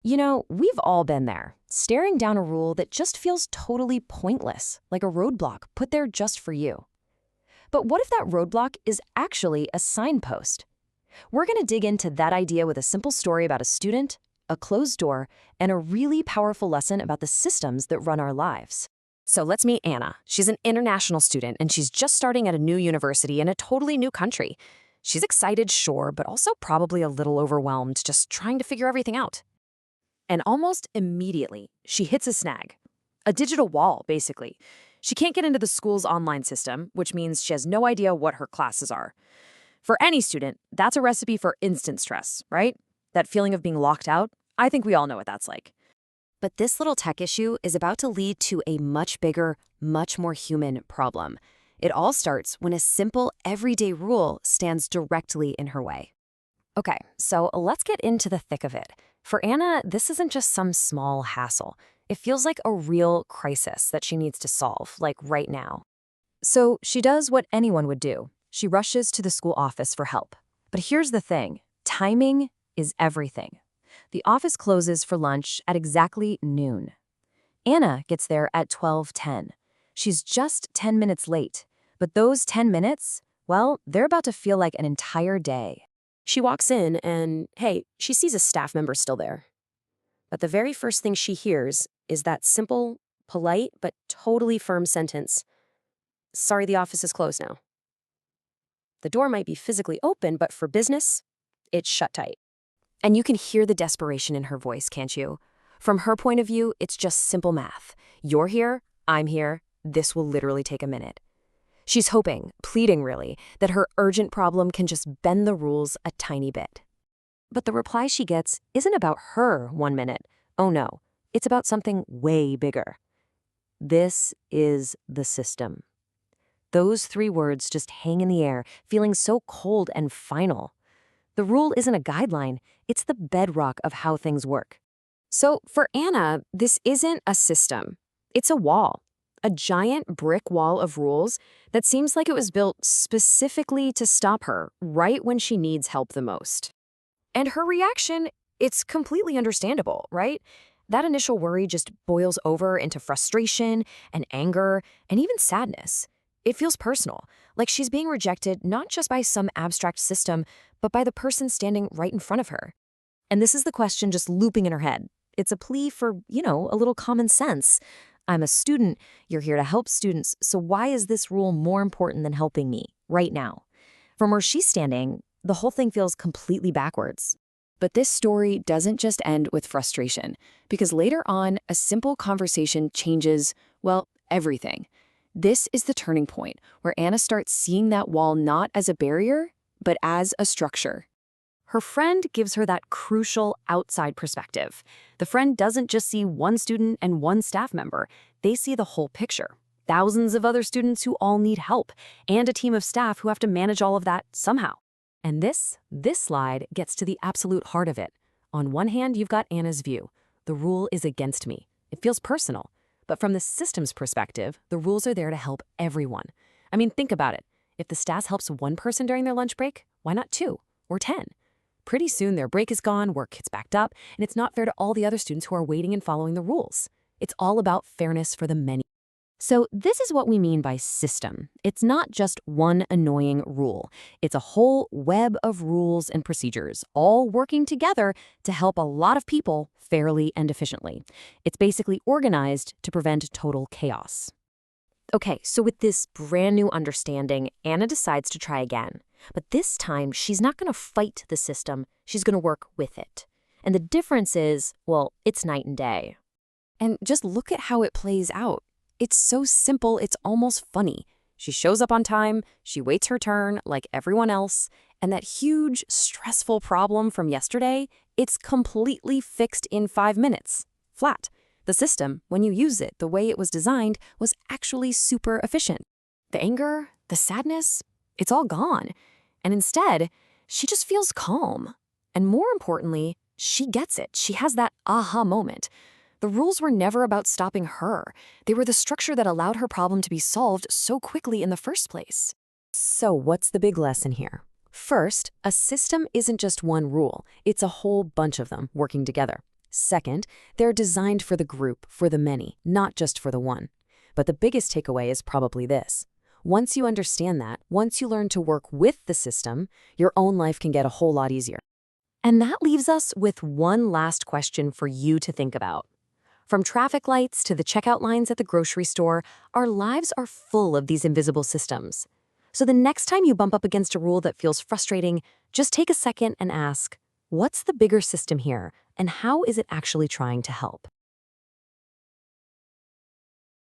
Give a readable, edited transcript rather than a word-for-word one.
You know, we've all been there, staring down a rule that just feels totally pointless, like a roadblock put there just for you. But what if that roadblock is actually a signpost? We're going to dig into that idea with a simple story about a student, a closed door, and a really powerful lesson about the systems that run our lives. So let's meet Anna. She's an international student, and she's just starting at a new university in a totally new country. She's excited, sure, but also probably a little overwhelmed, just trying to figure everything out. And almost immediately, she hits a snag. A digital wall, basically. She can't get into the school's online system, which means she has no idea what her classes are. For any student, that's a recipe for instant stress, right? That feeling of being locked out, I think we all know what that's like. But this little tech issue is about to lead to a much bigger, much more human problem. It all starts when a simple, everyday rule stands directly in her way. Okay, so let's get into the thick of it. For Anna, this isn't just some small hassle. It feels like a real crisis that she needs to solve, like right now. So she does what anyone would do. She rushes to the school office for help. But here's the thing. Timing is everything. The office closes for lunch at exactly noon. Anna gets there at 12:10. She's just 10 minutes late. But those 10 minutes, well, they're about to feel like an entire day. She walks in and, hey, she sees a staff member still there. But the very first thing she hears is that simple, polite, but totally firm sentence, "Sorry, the office is closed now." The door might be physically open, but for business, it's shut tight. And you can hear the desperation in her voice, can't you? From her point of view, it's just simple math. You're here, I'm here, this will literally take a minute. She's hoping, pleading really, that her urgent problem can just bend the rules a tiny bit. But the reply she gets isn't about her 1 minute. Oh no, it's about something way bigger. This is the system. Those three words just hang in the air, feeling so cold and final. The rule isn't a guideline, it's the bedrock of how things work. So for Anna, this isn't a system. It's a wall. A giant brick wall of rules that seems like it was built specifically to stop her right when she needs help the most. And her reaction, it's completely understandable, right? That initial worry just boils over into frustration and anger and even sadness. It feels personal, like she's being rejected not just by some abstract system, but by the person standing right in front of her. And this is the question just looping in her head. It's a plea for, a little common sense. I'm a student, you're here to help students, so why is this rule more important than helping me right now? From where she's standing, the whole thing feels completely backwards. But this story doesn't just end with frustration, because later on, a simple conversation changes, well, everything. This is the turning point where Anna starts seeing that wall not as a barrier, but as a structure. Her friend gives her that crucial outside perspective. The friend doesn't just see one student and one staff member. They see the whole picture. Thousands of other students who all need help, and a team of staff who have to manage all of that somehow. And this slide gets to the absolute heart of it. On one hand, you've got Anna's view. The rule is against me. It feels personal. But from the system's perspective, the rules are there to help everyone. I mean, think about it. If the staff helps one person during their lunch break, why not 2 or 10? Pretty soon their break is gone, work gets backed up, and it's not fair to all the other students who are waiting and following the rules. It's all about fairness for the many. So this is what we mean by system. It's not just one annoying rule. It's a whole web of rules and procedures, all working together to help a lot of people fairly and efficiently. It's basically organized to prevent total chaos. Okay, so with this brand new understanding, Anna decides to try again. But this time, she's not going to fight the system, she's going to work with it. And the difference is, well, it's night and day. And just look at how it plays out. It's so simple, it's almost funny. She shows up on time, she waits her turn like everyone else, and that huge, stressful problem from yesterday, it's completely fixed in 5 minutes. Flat. The system, when you use it the way it was designed, was actually super efficient. The anger, the sadness, it's all gone. And instead, she just feels calm. And more importantly, she gets it. She has that aha moment. The rules were never about stopping her. They were the structure that allowed her problem to be solved so quickly in the first place. So what's the big lesson here? First, a system isn't just one rule. It's a whole bunch of them working together. Second, they're designed for the group, for the many, not just for the one. But the biggest takeaway is probably this. Once you understand that, once you learn to work with the system, your own life can get a whole lot easier. And that leaves us with one last question for you to think about. From traffic lights to the checkout lines at the grocery store, our lives are full of these invisible systems. So the next time you bump up against a rule that feels frustrating, just take a second and ask, what's the bigger system here, and how is it actually trying to help?